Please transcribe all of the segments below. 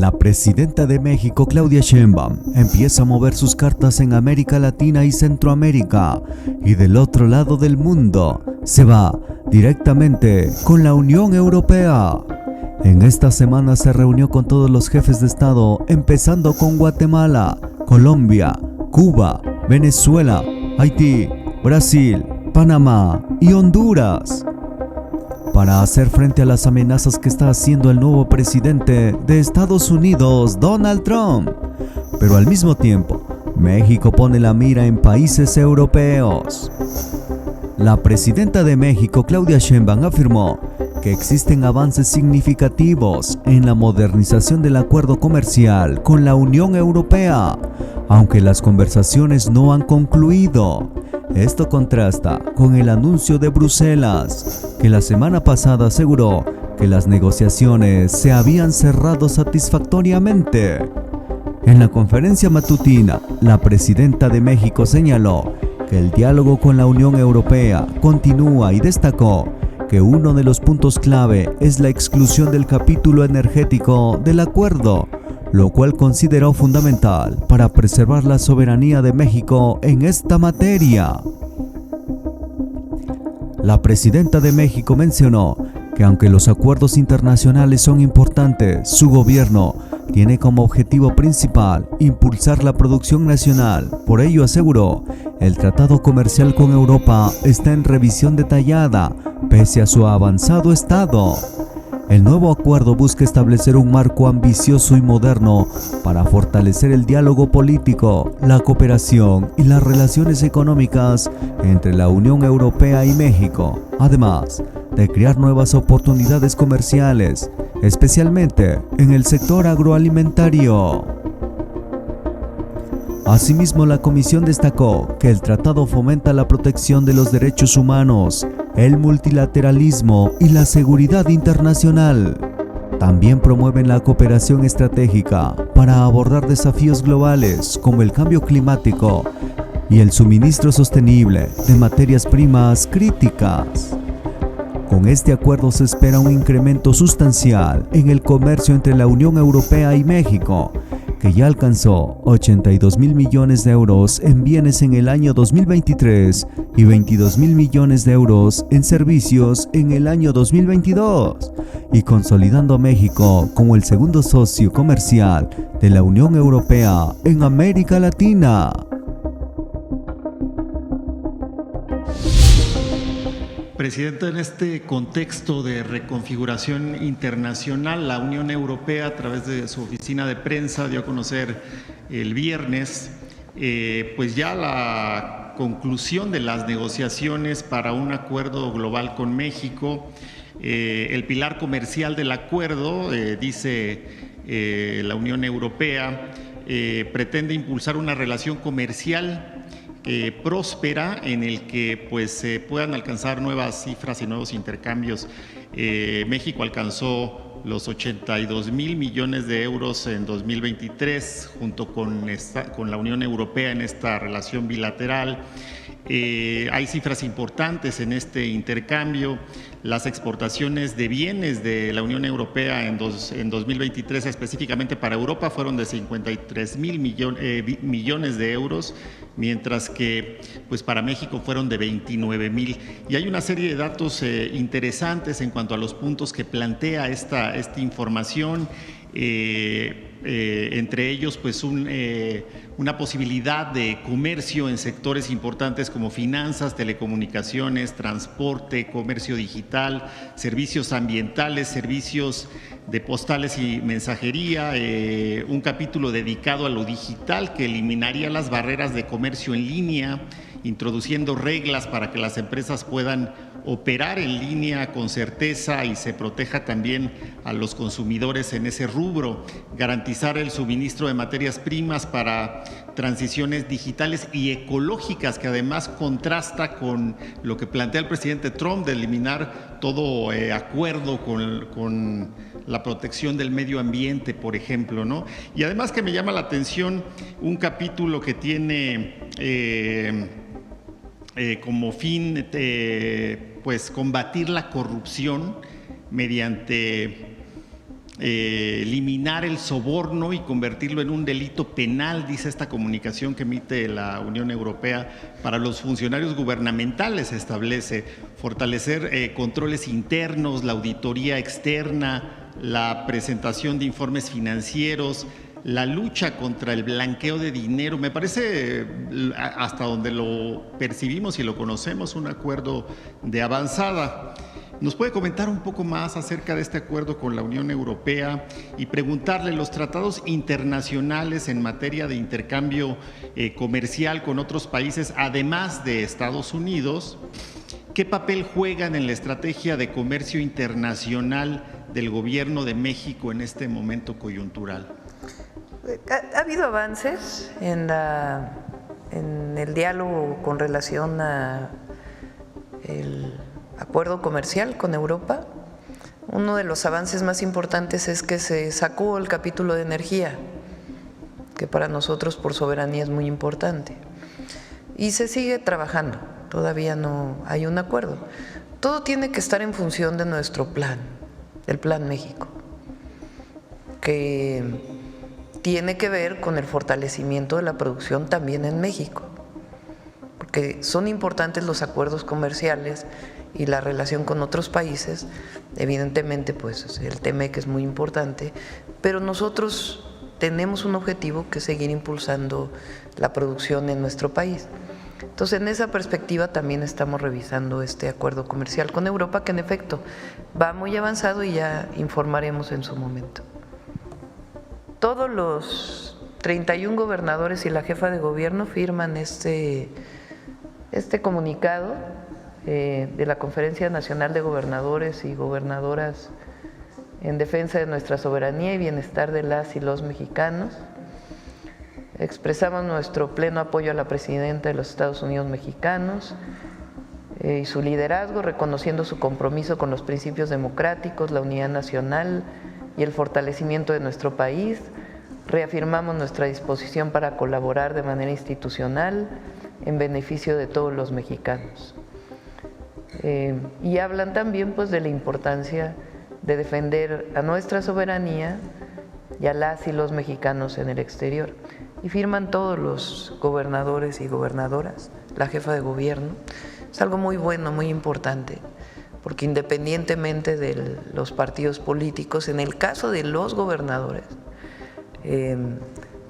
La presidenta de México, Claudia Sheinbaum, empieza a mover sus cartas en América Latina y Centroamérica, y del otro lado del mundo se va directamente con la Unión Europea. En esta semana se reunió con todos los jefes de Estado, empezando con Guatemala, Colombia, Cuba, Venezuela, Haití, Brasil, Panamá y Honduras, para hacer frente a las amenazas que está haciendo el nuevo presidente de Estados Unidos, Donald Trump. Pero al mismo tiempo, México pone la mira en países europeos. La presidenta de México, Claudia Sheinbaum, afirmó que existen avances significativos en la modernización del acuerdo comercial con la Unión Europea, aunque las conversaciones no han concluido. Esto contrasta con el anuncio de Bruselas, que la semana pasada aseguró que las negociaciones se habían cerrado satisfactoriamente. En la conferencia matutina, la presidenta de México señaló que el diálogo con la Unión Europea continúa y destacó que uno de los puntos clave es la exclusión del capítulo energético del acuerdo, lo cual consideró fundamental para preservar la soberanía de México en esta materia. La presidenta de México mencionó que aunque los acuerdos internacionales son importantes, su gobierno tiene como objetivo principal impulsar la producción nacional. Por ello, aseguró, el tratado comercial con Europa está en revisión detallada, pese a su avanzado estado. El nuevo acuerdo busca establecer un marco ambicioso y moderno para fortalecer el diálogo político, la cooperación y las relaciones económicas entre la Unión Europea y México, además de crear nuevas oportunidades comerciales, especialmente en el sector agroalimentario. Asimismo, la comisión destacó que el tratado fomenta la protección de los derechos humanos, el multilateralismo y la seguridad internacional. También promueven la cooperación estratégica para abordar desafíos globales como el cambio climático y el suministro sostenible de materias primas críticas. Con este acuerdo se espera un incremento sustancial en el comercio entre la Unión Europea y México, que ya alcanzó 82,000 millones de euros en bienes en el año 2023 y 22,000 millones de euros en servicios en el año 2022, y consolidando a México como el segundo socio comercial de la Unión Europea en América Latina. Presidenta, en este contexto de reconfiguración internacional, la Unión Europea, a través de su oficina de prensa, dio a conocer el viernes pues ya la conclusión de las negociaciones para un acuerdo global con México. El pilar comercial del acuerdo, dice la Unión Europea, pretende impulsar una relación comercial próspera en el que pues se puedan alcanzar nuevas cifras y nuevos intercambios. México alcanzó los 82,000 millones de euros en 2023 junto con la Unión Europea en esta relación bilateral. Hay cifras importantes en este intercambio. Las exportaciones de bienes de la Unión Europea en 2023 específicamente para Europa fueron de 53,000 millones de euros, mientras que pues para México fueron de 29,000. Y hay una serie de datos interesantes en cuanto a los puntos que plantea esta información. Entre ellos pues una posibilidad de comercio en sectores importantes como finanzas, telecomunicaciones, transporte, comercio digital, servicios ambientales, servicios de postales y mensajería, un capítulo dedicado a lo digital que eliminaría las barreras de comercio en línea, introduciendo reglas para que las empresas puedan operar en línea con certeza y se proteja también a los consumidores en ese rubro, garantizar el suministro de materias primas para transiciones digitales y ecológicas, que además contrasta con lo que plantea el presidente Trump de eliminar todo acuerdo con la protección del medio ambiente, por ejemplo, ¿no? Y además que me llama la atención un capítulo que tiene como fin pues combatir la corrupción mediante eliminar el soborno y convertirlo en un delito penal, dice esta comunicación que emite la Unión Europea para los funcionarios gubernamentales. Se establece fortalecer controles internos, la auditoría externa, la presentación de informes financieros, la lucha contra el blanqueo de dinero. Me parece, hasta donde lo percibimos y lo conocemos, un acuerdo de avanzada. ¿Nos puede comentar un poco más acerca de este acuerdo con la Unión Europea y preguntarle los tratados internacionales en materia de intercambio comercial con otros países, además de Estados Unidos, qué papel juegan en la estrategia de comercio internacional del Gobierno de México en este momento coyuntural? Ha habido avances en el diálogo con relación a el acuerdo comercial con Europa. Uno de los avances más importantes es que se sacó el capítulo de energía, que para nosotros por soberanía es muy importante. Y se sigue trabajando, todavía no hay un acuerdo. Todo tiene que estar en función de nuestro plan, del Plan México, que tiene que ver con el fortalecimiento de la producción también en México, porque son importantes los acuerdos comerciales y la relación con otros países. Evidentemente, pues el TEMEC es muy importante, pero nosotros tenemos un objetivo que es seguir impulsando la producción en nuestro país. Entonces, en esa perspectiva también estamos revisando este acuerdo comercial con Europa, que en efecto va muy avanzado y ya informaremos en su momento. Todos los 31 gobernadores y la jefa de gobierno firman este comunicado de la Conferencia Nacional de Gobernadores y Gobernadoras en defensa de nuestra soberanía y bienestar de las y los mexicanos. Expresamos nuestro pleno apoyo a la presidenta de los Estados Unidos mexicanos y su liderazgo, reconociendo su compromiso con los principios democráticos, la unidad nacional y el fortalecimiento de nuestro país. Reafirmamos nuestra disposición para colaborar de manera institucional en beneficio de todos los mexicanos. Y hablan también pues de la importancia de defender a nuestra soberanía y a las y los mexicanos en el exterior. Y firman todos los gobernadores y gobernadoras, la jefa de gobierno. Es algo muy bueno, muy importante, porque independientemente de los partidos políticos, en el caso de los gobernadores,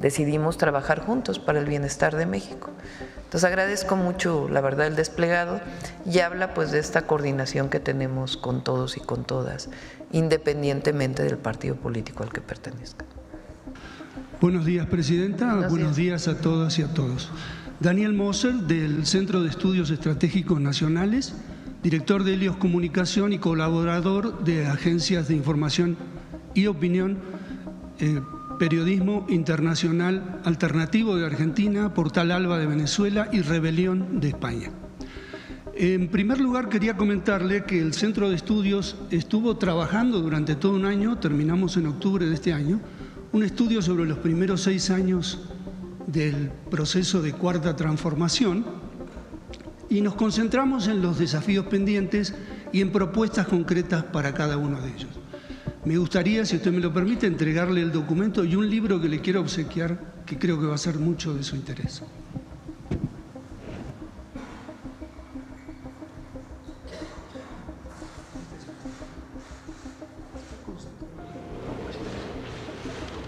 decidimos trabajar juntos para el bienestar de México. Entonces agradezco mucho, la verdad, el desplegado y habla pues de esta coordinación que tenemos con todos y con todas, independientemente del partido político al que pertenezcan. Buenos días, Presidenta. Buenos días a todas y a todos. Daniel Moser, del Centro de Estudios Estratégicos Nacionales, director de Helios Comunicación y colaborador de Agencias de Información y Opinión, Periodismo Internacional Alternativo de Argentina, Portal Alba de Venezuela y Rebelión de España. En primer lugar, quería comentarle que el Centro de Estudios estuvo trabajando durante todo un año, terminamos en octubre de este año, un estudio sobre los primeros 6 años del proceso de Cuarta Transformación y nos concentramos en los desafíos pendientes y en propuestas concretas para cada uno de ellos. Me gustaría, si usted me lo permite, entregarle el documento y un libro que le quiero obsequiar, que creo que va a ser mucho de su interés.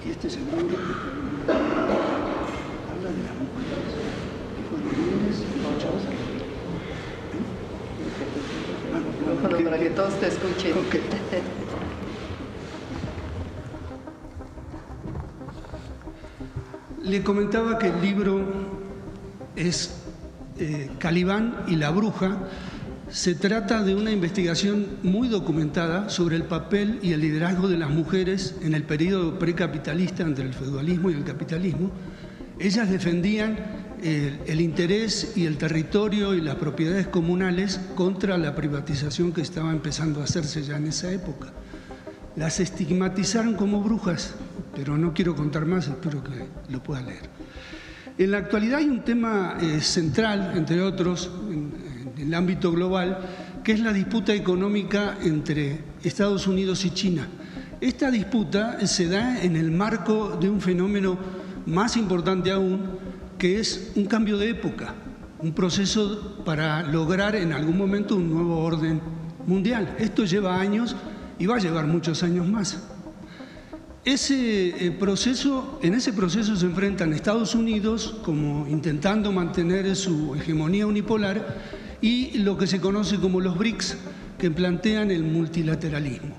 Y este es el libro. Habla de las mujeres, hijos de líderes y luchados. Para que todos te escuchen. Okay. Le comentaba que el libro es Calibán y la bruja. Se trata de una investigación muy documentada sobre el papel y el liderazgo de las mujeres en el periodo precapitalista entre el feudalismo y el capitalismo. Ellas defendían el interés y el territorio y las propiedades comunales contra la privatización que estaba empezando a hacerse ya en esa época. Las estigmatizaron como brujas, pero no quiero contar más, espero que lo pueda leer. En la actualidad hay un tema central, entre otros, en el ámbito global, que es la disputa económica entre Estados Unidos y China. Esta disputa se da en el marco de un fenómeno más importante aún, que es un cambio de época, un proceso para lograr en algún momento un nuevo orden mundial. Esto lleva años y va a llevar muchos años más. En ese proceso se enfrentan Estados Unidos, como intentando mantener su hegemonía unipolar, y lo que se conoce como los BRICS, que plantean el multilateralismo.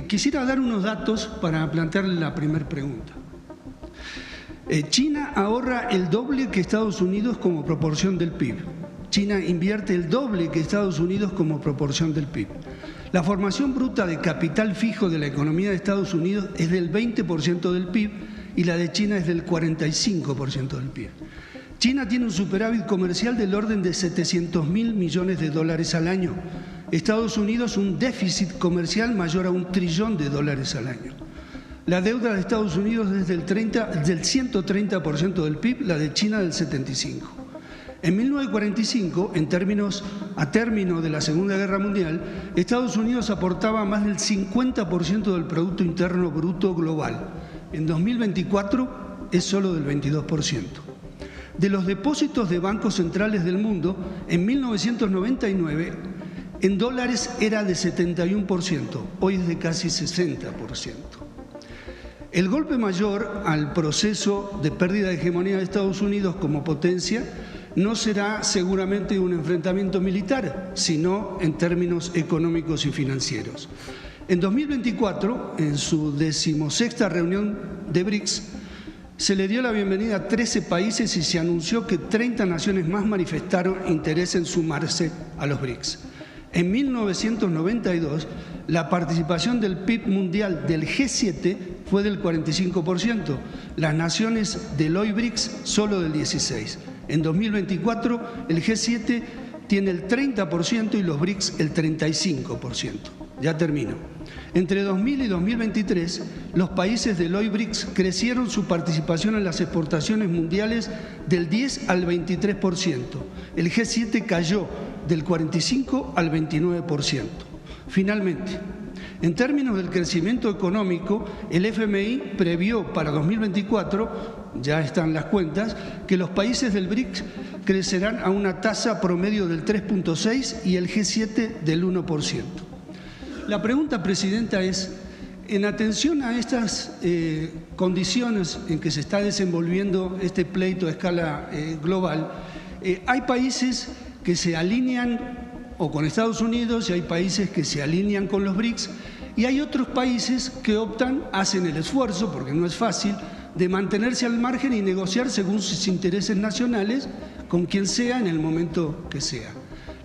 Quisiera dar unos datos para plantear la primera pregunta. China ahorra el doble que Estados Unidos como proporción del PIB. China invierte el doble que Estados Unidos como proporción del PIB. La formación bruta de capital fijo de la economía de Estados Unidos es del 20% del PIB y la de China es del 45% del PIB. China tiene un superávit comercial del orden de 700.000 millones de dólares al año. Estados Unidos un déficit comercial mayor a $1 trillón al año. La deuda de Estados Unidos es del 130% del PIB, la de China del 75%. En 1945, a término de la Segunda Guerra Mundial, Estados Unidos aportaba más del 50% del Producto Interno Bruto global. En 2024 es solo del 22%. De los depósitos de bancos centrales del mundo, en 1999, en dólares era de 71%, hoy es de casi 60%. El golpe mayor al proceso de pérdida de hegemonía de Estados Unidos como potencia no será seguramente un enfrentamiento militar, sino en términos económicos y financieros. En 2024, en su 16ª reunión de BRICS, se le dio la bienvenida a 13 países y se anunció que 30 naciones más manifestaron interés en sumarse a los BRICS. En 1992, la participación del PIB mundial del G7 fue del 45%, las naciones del hoy BRICS solo del 16%. En 2024, el G7 tiene el 30% y los BRICS el 35%. Ya termino. Entre 2000 y 2023, los países del hoy BRICS crecieron su participación en las exportaciones mundiales del 10 al 23%. El G7 cayó del 45 al 29%. Finalmente, en términos del crecimiento económico, el FMI previó para 2024, ya están las cuentas, que los países del BRICS crecerán a una tasa promedio del 3.6 y el G7 del 1%. La pregunta, Presidenta, es, en atención a estas condiciones en que se está desenvolviendo este pleito a escala global, hay países que se alinean o con Estados Unidos y hay países que se alinean con los BRICS y hay otros países que hacen el esfuerzo, porque no es fácil, de mantenerse al margen y negociar según sus intereses nacionales con quien sea en el momento que sea.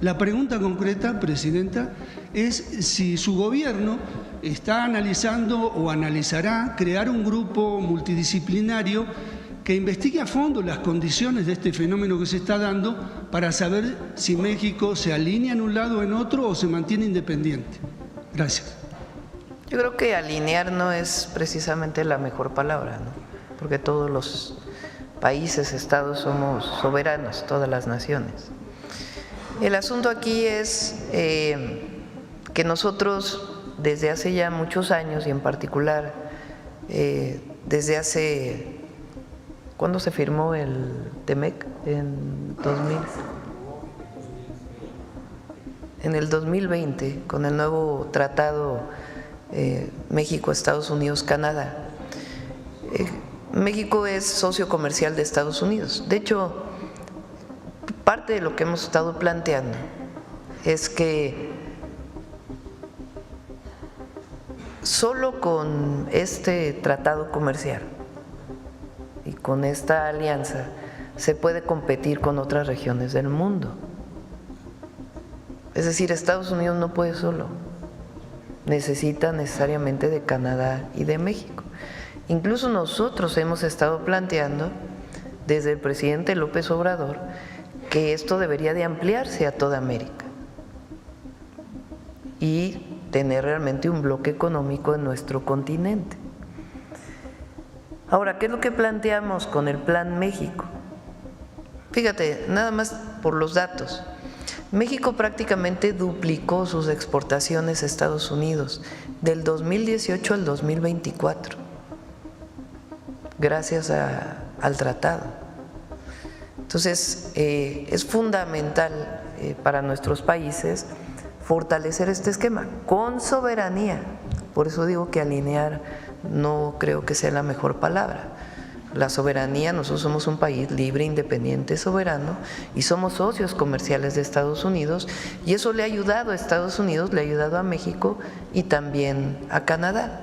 La pregunta concreta, Presidenta, es si su gobierno está analizando o analizará crear un grupo multidisciplinario que investigue a fondo las condiciones de este fenómeno que se está dando para saber si México se alinea en un lado o en otro o se mantiene independiente. Gracias. Yo creo que alinear no es precisamente la mejor palabra, ¿no? Porque todos los países, estados somos soberanos, todas las naciones. El asunto aquí es que nosotros desde hace ya muchos años y en particular desde hace… ¿Cuándo se firmó el TEMEC? En 2000. En el 2020, con el nuevo tratado México, Estados Unidos, Canadá. México es socio comercial de Estados Unidos. De hecho, parte de lo que hemos estado planteando es que solo con este tratado comercial y con esta alianza se puede competir con otras regiones del mundo. Es decir, Estados Unidos no puede solo, necesita necesariamente de Canadá y de México. Incluso nosotros hemos estado planteando desde el presidente López Obrador que esto debería de ampliarse a toda América y tener realmente un bloque económico en nuestro continente. Ahora, ¿qué es lo que planteamos con el Plan México? Fíjate, nada más por los datos. México prácticamente duplicó sus exportaciones a Estados Unidos del 2018 al 2024, gracias al tratado. Entonces, es fundamental para nuestros países fortalecer este esquema con soberanía. Por eso digo que alinear no creo que sea la mejor palabra. La soberanía, nosotros somos un país libre, independiente, soberano y somos socios comerciales de Estados Unidos, y eso le ha ayudado a Estados Unidos, le ha ayudado a México y también a Canadá.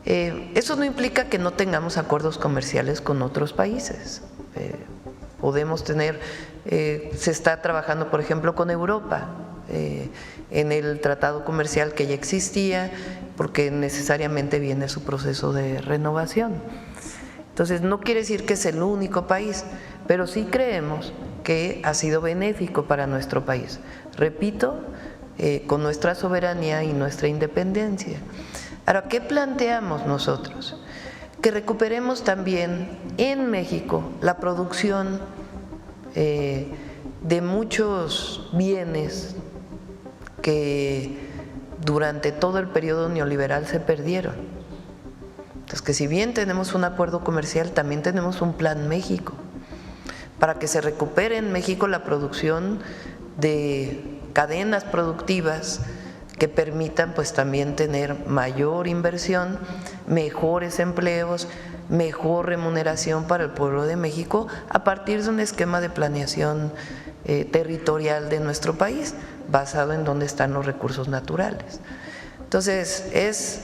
Eso no implica que no tengamos acuerdos comerciales con otros países. Podemos tener, se está trabajando por ejemplo con Europa en el tratado comercial que ya existía, porque necesariamente viene su proceso de renovación. Entonces, no quiere decir que es el único país, pero sí creemos que ha sido benéfico para nuestro país. Repito, con nuestra soberanía y nuestra independencia. Ahora, ¿qué planteamos nosotros? Que recuperemos también en México la producción de muchos bienes que durante todo el periodo neoliberal se perdieron. Entonces, que si bien tenemos un acuerdo comercial, también tenemos un Plan México para que se recupere en México la producción de cadenas productivas que permitan pues también tener mayor inversión, mejores empleos, mejor remuneración para el pueblo de México a partir de un esquema de planeación territorial de nuestro país basado en dónde están los recursos naturales. Entonces, es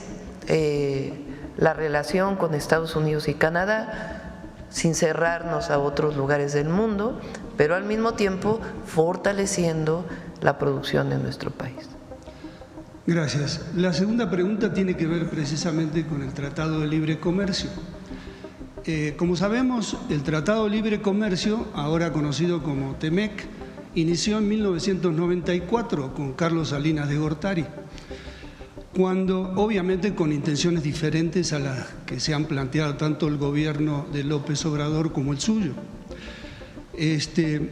la relación con Estados Unidos y Canadá, sin cerrarnos a otros lugares del mundo, pero al mismo tiempo fortaleciendo la producción de nuestro país. Gracias. La segunda pregunta tiene que ver precisamente con el Tratado de Libre Comercio. Como sabemos, el Tratado de Libre Comercio, ahora conocido como TEMEC, inició en 1994 con Carlos Salinas de Gortari, cuando obviamente con intenciones diferentes a las que se han planteado tanto el gobierno de López Obrador como el suyo. Este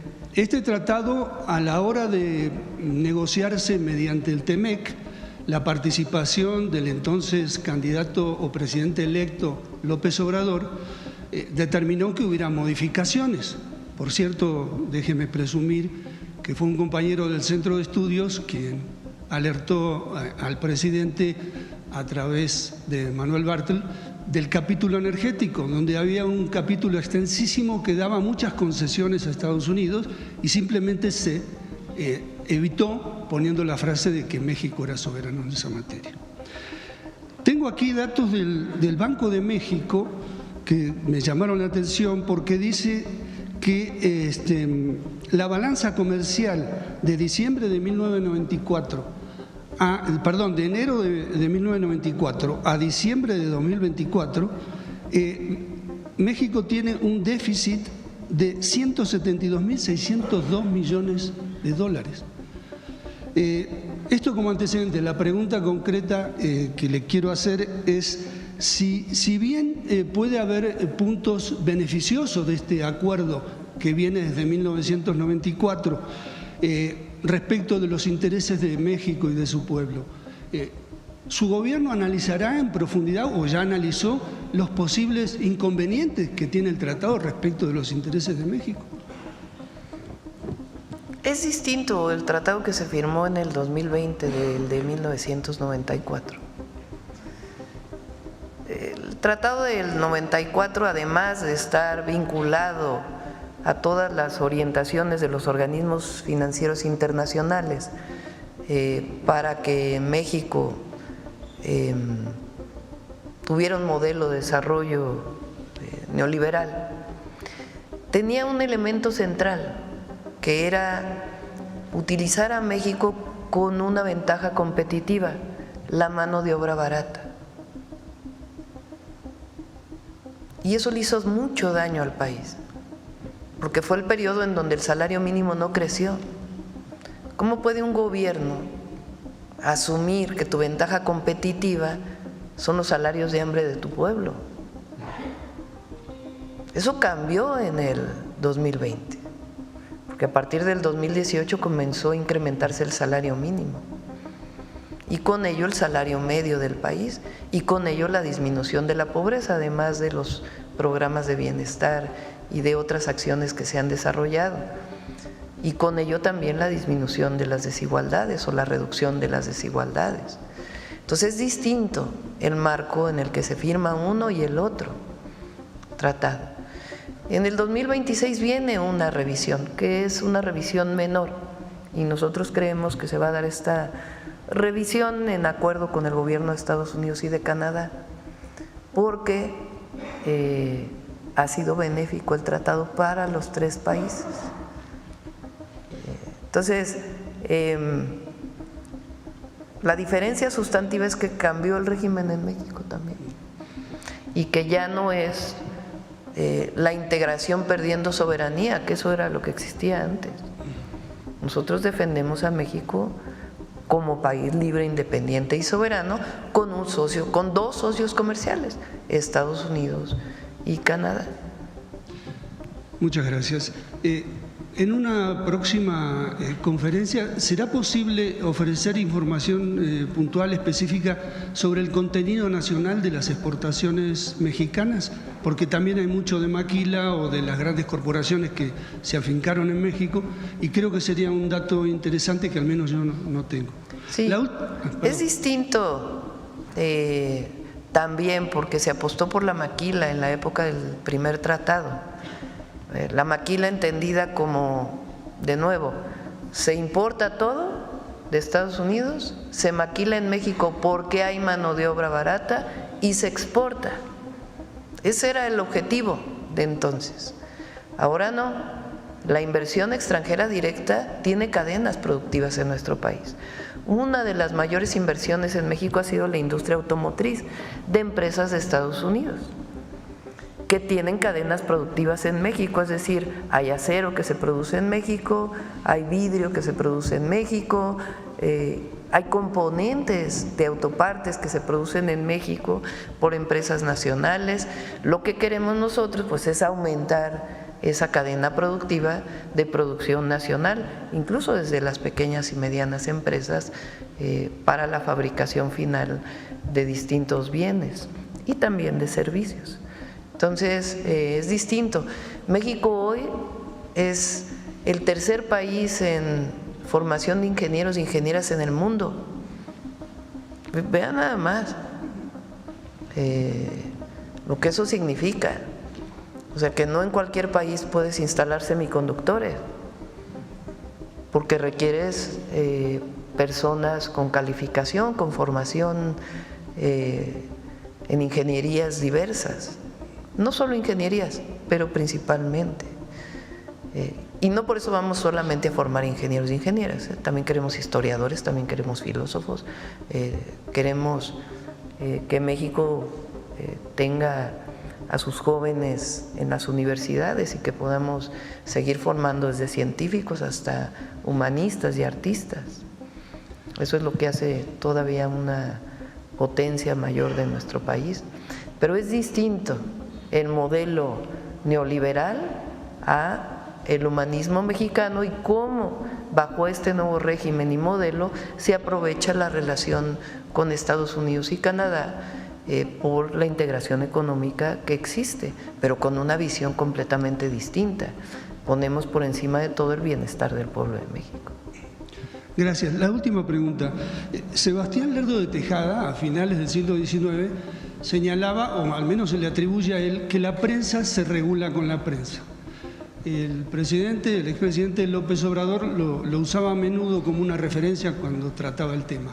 tratado, a la hora de negociarse mediante el TEMEC, la participación del entonces candidato o presidente electo López Obrador determinó que hubiera modificaciones. Por cierto, déjeme presumir que fue un compañero del Centro de Estudios quien alertó al presidente a través de Manuel Bartel del capítulo energético, donde había un capítulo extensísimo que daba muchas concesiones a Estados Unidos y simplemente se evitó poniendo la frase de que México era soberano en esa materia. Tengo aquí datos del Banco de México que me llamaron la atención porque dice que la balanza comercial de diciembre de 1994 de enero de 1994 a diciembre de 2024, México tiene un déficit de 172.602 millones de dólares. Esto como antecedente. La pregunta concreta que le quiero hacer es si bien puede haber puntos beneficiosos de este acuerdo que viene desde 1994 respecto de los intereses de México y de su pueblo, ¿su gobierno analizará en profundidad o ya analizó los posibles inconvenientes que tiene el tratado respecto de los intereses de México? Es distinto el tratado que se firmó en el 2020 del de 1994. El tratado del 94, además de estar vinculado a todas las orientaciones de los organismos financieros internacionales para que México tuviera un modelo de desarrollo neoliberal, tenía un elemento central que era utilizar a México con una ventaja competitiva, la mano de obra barata. Y eso le hizo mucho daño al país, porque fue el periodo en donde el salario mínimo no creció. ¿Cómo puede un gobierno asumir que tu ventaja competitiva son los salarios de hambre de tu pueblo? Eso cambió en el 2020. porque a partir del 2018 comenzó a incrementarse el salario mínimo y con ello el salario medio del país y con ello la disminución de la pobreza, además de los programas de bienestar y de otras acciones que se han desarrollado, y con ello también la disminución de las desigualdades o la reducción de las desigualdades. Entonces es distinto el marco en el que se firma uno y el otro tratado. En el 2026 viene una revisión, que es una revisión menor, y nosotros creemos que se va a dar esta revisión en acuerdo con el gobierno de Estados Unidos y de Canadá, porque ha sido benéfico el tratado para los tres países. Entonces, la diferencia sustantiva es que cambió el régimen en México también y que ya no es la integración perdiendo soberanía, que eso era lo que existía antes. Nosotros defendemos a México como país libre, independiente y soberano, con un socio, con dos socios comerciales, Estados Unidos y Canadá. Muchas gracias. En una próxima conferencia, ¿será posible ofrecer información puntual, específica, sobre el contenido nacional de las exportaciones mexicanas? Porque también hay mucho de maquila o de las grandes corporaciones que se afincaron en México, y creo que sería un dato interesante que al menos yo no tengo. Sí, es distinto también porque se apostó por la maquila en la época del primer tratado. La maquila entendida como, de nuevo, se importa todo de Estados Unidos, se maquila en México porque hay mano de obra barata y se exporta. Ese era el objetivo de entonces. Ahora no, la inversión extranjera directa tiene cadenas productivas en nuestro país. Una de las mayores inversiones en México ha sido la industria automotriz de empresas de Estados Unidos, que tienen cadenas productivas en México, es decir, hay acero que se produce en México, hay vidrio que se produce en México, hay componentes de autopartes que se producen en México por empresas nacionales. Lo que queremos nosotros pues es aumentar esa cadena productiva de producción nacional, incluso desde las pequeñas y medianas empresas para la fabricación final de distintos bienes y también de servicios. Entonces, es distinto. México hoy es el tercer país en formación de ingenieros e ingenieras en el mundo. Vean nada más lo que eso significa. O sea, que no en cualquier país puedes instalar semiconductores, porque requieres personas con calificación, con formación en ingenierías diversas. No solo ingenierías, pero principalmente. Y no por eso vamos solamente a formar ingenieros e ingenieras, también queremos historiadores, también queremos filósofos, queremos que México tenga a sus jóvenes en las universidades y que podamos seguir formando desde científicos hasta humanistas y artistas. Eso es lo que hace todavía una potencia mayor de nuestro país. Pero es distinto el modelo neoliberal a el humanismo mexicano y cómo bajo este nuevo régimen y modelo se aprovecha la relación con Estados Unidos y Canadá por la integración económica que existe, pero con una visión completamente distinta. Ponemos por encima de todo el bienestar del pueblo de México. Gracias. La última pregunta. Sebastián Lerdo de Tejada, a finales del siglo XIX, señalaba, o al menos se le atribuye a él, que la prensa se regula con la prensa. El expresidente López Obrador lo usaba a menudo como una referencia cuando trataba el tema.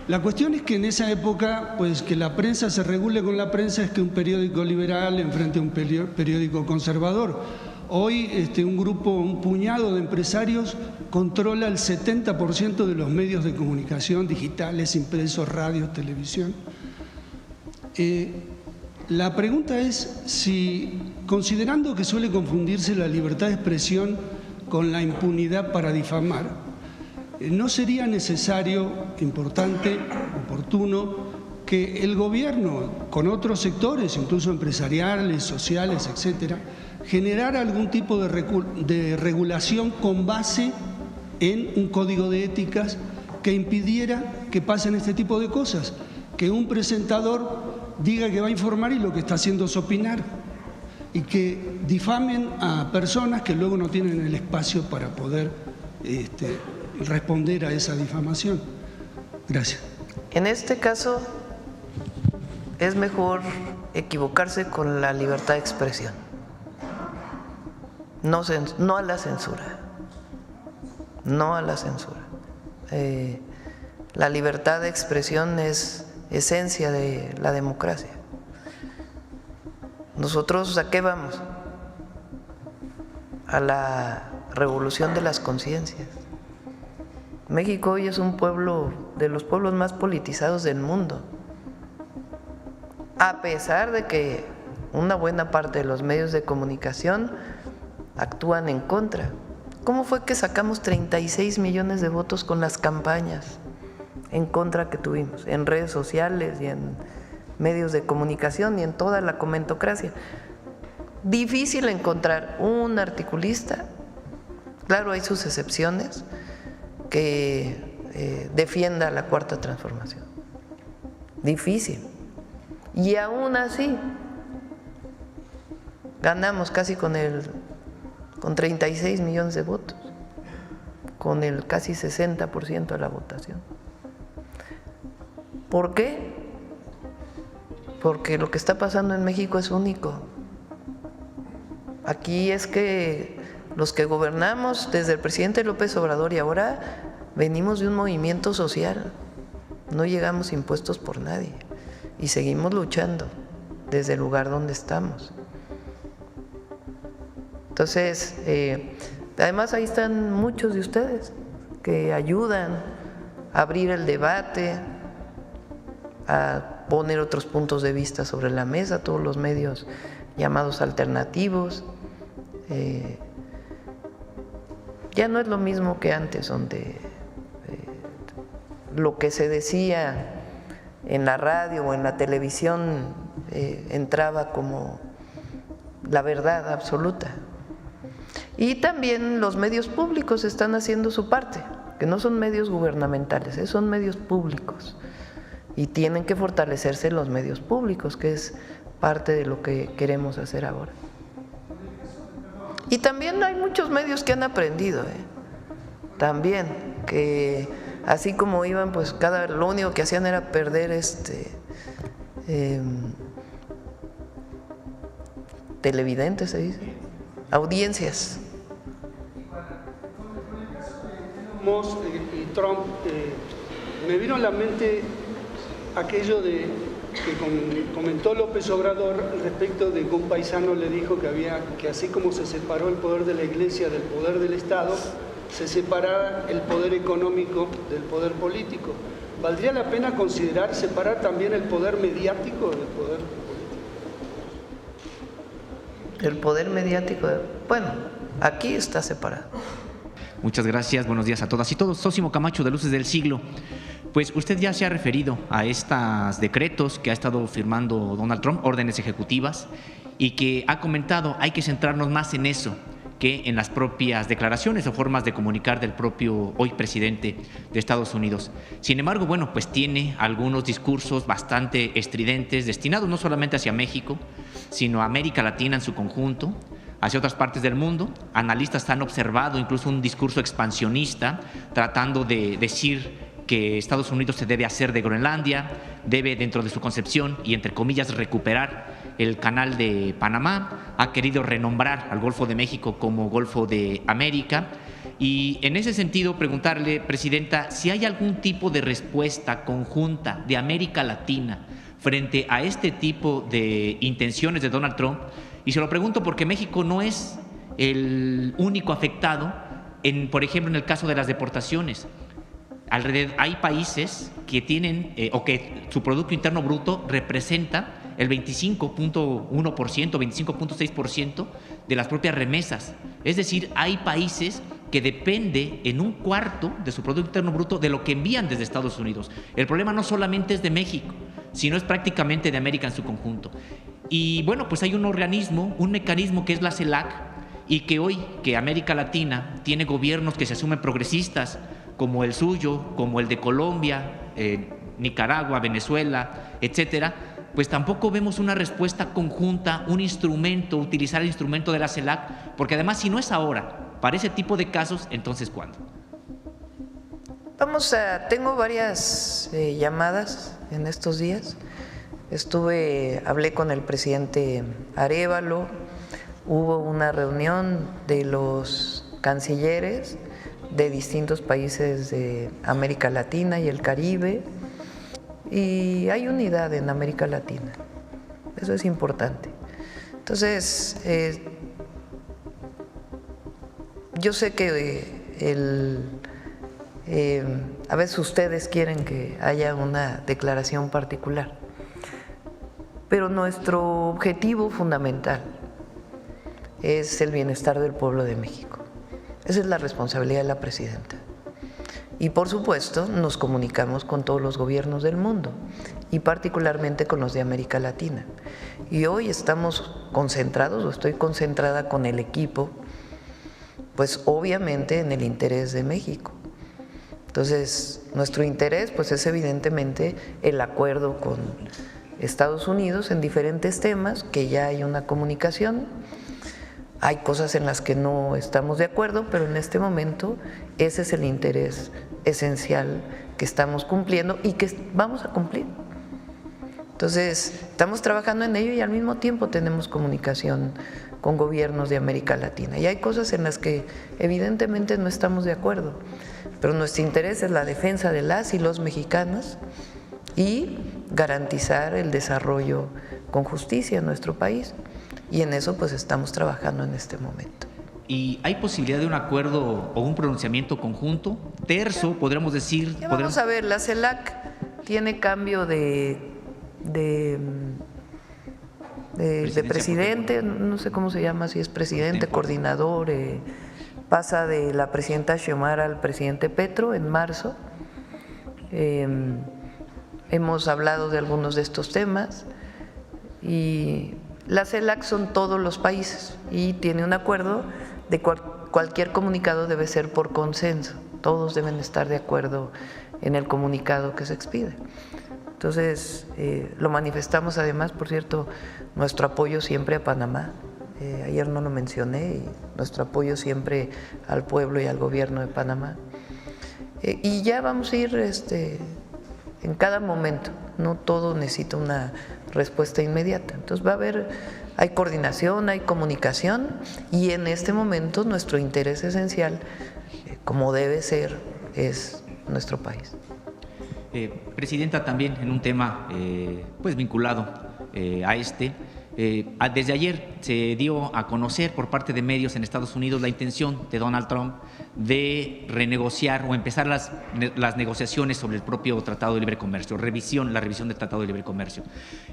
La cuestión es que en esa época, pues que la prensa se regule con la prensa es que un periódico liberal enfrente a un periódico conservador. Hoy un puñado de empresarios controla el 70% de los medios de comunicación digitales, impresos, radio, televisión. La pregunta es si, considerando que suele confundirse la libertad de expresión con la impunidad para difamar, ¿no sería necesario, importante, oportuno, que el gobierno, con otros sectores, incluso empresariales, sociales, etcétera, generar algún tipo de regulación con base en un código de éticas que impidiera que pasen este tipo de cosas, que un presentador diga que va a informar y lo que está haciendo es opinar, y que difamen a personas que luego no tienen el espacio para poder responder a esa difamación. Gracias. En este caso es mejor equivocarse con la libertad de expresión, no a la censura, no a la censura. La libertad de expresión es esencia de la democracia. Nosotros, ¿a qué vamos? A la revolución de las conciencias. México hoy es un pueblo de los pueblos más politizados del mundo, a pesar de que una buena parte de los medios de comunicación actúan en contra. ¿Cómo fue que sacamos 36 millones de votos con las campañas en contra que tuvimos en redes sociales y en medios de comunicación y en toda la comentocracia? Difícil encontrar un articulista, claro, hay sus excepciones, que defienda la Cuarta Transformación. Difícil. Y aún así ganamos casi con 36 millones de votos, con el casi 60% de la votación. ¿Por qué? Porque lo que está pasando en México es único. Aquí es que los que gobernamos desde el presidente López Obrador y ahora venimos de un movimiento social, no llegamos impuestos por nadie y seguimos luchando desde el lugar donde estamos. Entonces, además ahí están muchos de ustedes que ayudan a abrir el debate, a poner otros puntos de vista sobre la mesa, todos los medios llamados alternativos. Ya no es lo mismo que antes, donde lo que se decía en la radio o en la televisión entraba como la verdad absoluta. Y también los medios públicos están haciendo su parte, que no son medios gubernamentales, son medios públicos. Y tienen que fortalecerse los medios públicos, que es parte de lo que queremos hacer ahora. Y también hay muchos medios que han aprendido, también, que así como iban, pues lo único que hacían era perder televidentes, se dice, audiencias. Moss y Trump, me vino a la mente aquello que comentó López Obrador respecto de que un paisano le dijo que así como se separó el poder de la Iglesia del poder del Estado, se separara el poder económico del poder político. ¿Valdría la pena separar también el poder mediático del poder político? El poder mediático, bueno, aquí está separado. Muchas gracias, buenos días a todas y todos. Sósimo Camacho, de Luces del Siglo. Pues usted ya se ha referido a estos decretos que ha estado firmando Donald Trump, órdenes ejecutivas, y que ha comentado hay que centrarnos más en eso que en las propias declaraciones o formas de comunicar del propio hoy presidente de Estados Unidos. Sin embargo, bueno, pues tiene algunos discursos bastante estridentes destinados no solamente hacia México, sino a América Latina en su conjunto, hacia otras partes del mundo. Analistas han observado incluso un discurso expansionista tratando de decir que Estados Unidos se debe hacer de Groenlandia, debe, dentro de su concepción y entre comillas, recuperar el canal de Panamá, ha querido renombrar al Golfo de México como Golfo de América. Y en ese sentido, preguntarle, Presidenta, si hay algún tipo de respuesta conjunta de América Latina frente a este tipo de intenciones de Donald Trump. Y se lo pregunto porque México no es el único afectado, por ejemplo, en el caso de las deportaciones. Hay países que tienen o que su Producto Interno Bruto representa el 25.1%, 25.6% de las propias remesas. Es decir, hay países que depende en un cuarto de su Producto Interno Bruto de lo que envían desde Estados Unidos. El problema no solamente es de México, sino es prácticamente de América en su conjunto. Y bueno, pues hay un organismo, un mecanismo que es la CELAC, y que hoy que América Latina tiene gobiernos que se asumen progresistas, como el suyo, como el de Colombia, Nicaragua, Venezuela, etcétera, pues tampoco vemos una respuesta conjunta, un instrumento, utilizar el instrumento de la CELAC, porque además si no es ahora, para ese tipo de casos, entonces ¿cuándo? Tengo varias llamadas en estos días. Hablé con el presidente Arévalo, hubo una reunión de los cancilleres de distintos países de América Latina y el Caribe, y hay unidad en América Latina, eso es importante. Entonces, yo sé que a veces ustedes quieren que haya una declaración particular, pero nuestro objetivo fundamental es el bienestar del pueblo de México. Esa es la responsabilidad de la presidenta. Y por supuesto nos comunicamos con todos los gobiernos del mundo y particularmente con los de América Latina. Y hoy estamos concentrados, o estoy concentrada con el equipo, pues obviamente en el interés de México. Entonces, nuestro interés pues es evidentemente el acuerdo con Estados Unidos en diferentes temas, que ya hay una comunicación. Hay cosas en las que no estamos de acuerdo, pero en este momento ese es el interés esencial que estamos cumpliendo y que vamos a cumplir. Entonces, estamos trabajando en ello y al mismo tiempo tenemos comunicación con gobiernos de América Latina. Y hay cosas en las que evidentemente no estamos de acuerdo, pero nuestro interés es la defensa de las y los mexicanos y garantizar el desarrollo con justicia en nuestro país. Y en eso pues estamos trabajando en este momento. ¿Y hay posibilidad de un acuerdo o un pronunciamiento conjunto? Terzo, podríamos decir. Vamos a ver, la CELAC tiene cambio de presidente, no sé cómo se llama, si es presidente, coordinador, pasa de la presidenta Xiomara al presidente Petro en marzo. Hemos hablado de algunos de estos temas y la CELAC son todos los países y tiene un acuerdo de cualquier comunicado debe ser por consenso, todos deben estar de acuerdo en el comunicado que se expide. Entonces, lo manifestamos además, por cierto, nuestro apoyo siempre a Panamá, ayer no lo mencioné, nuestro apoyo siempre al pueblo y al gobierno de Panamá. Y ya vamos a ir en cada momento, no todo necesita una respuesta inmediata. Entonces hay coordinación, hay comunicación y en este momento nuestro interés esencial, como debe ser, es nuestro país. Presidenta, también en un tema pues vinculado a desde ayer se dio a conocer por parte de medios en Estados Unidos la intención de Donald Trump de renegociar o empezar las negociaciones sobre el propio Tratado de Libre Comercio, la revisión del Tratado de Libre Comercio.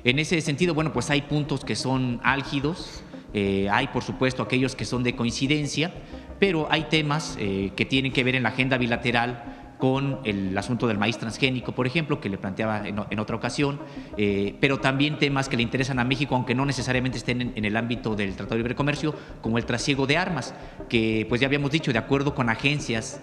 En ese sentido, bueno, pues hay puntos que son álgidos, hay por supuesto aquellos que son de coincidencia, pero hay temas que tienen que ver en la agenda bilateral con el asunto del maíz transgénico, por ejemplo, que le planteaba en otra ocasión, pero también temas que le interesan a México, aunque no necesariamente estén en el ámbito del Tratado de Libre Comercio, como el trasiego de armas, que pues ya habíamos dicho, de acuerdo con agencias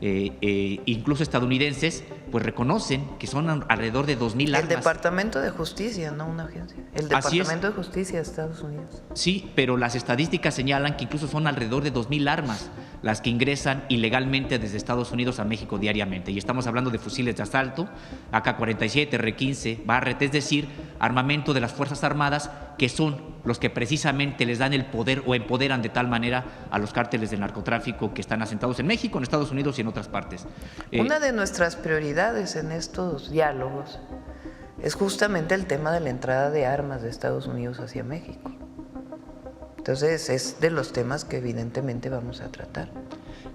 incluso estadounidenses, pues reconocen que son alrededor de 2,000 armas. El Departamento de Justicia, no una agencia. El Departamento de Justicia de Estados Unidos. Sí, pero las estadísticas señalan que incluso son alrededor de 2,000 armas las que ingresan ilegalmente desde Estados Unidos a México diariamente. Y estamos hablando de fusiles de asalto, AK-47, R-15, Barrett, es decir, armamento de las Fuerzas Armadas, que son los que precisamente les dan el poder o empoderan de tal manera a los cárteles del narcotráfico que están asentados en México, en Estados Unidos y en otras partes. Una de nuestras prioridades en estos diálogos es justamente el tema de la entrada de armas de Estados Unidos hacia México. Entonces, es de los temas que evidentemente vamos a tratar.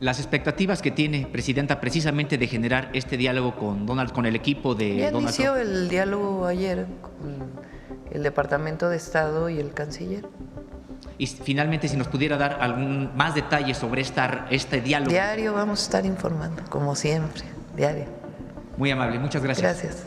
Las expectativas que tiene, Presidenta, precisamente de generar este diálogo con el equipo de ya Donald inició Trump. El diálogo ayer con el Departamento de Estado y el Canciller. Y finalmente, si nos pudiera dar más detalles sobre este diálogo. Diario vamos a estar informando, como siempre, diario. Muy amable, muchas gracias. Gracias.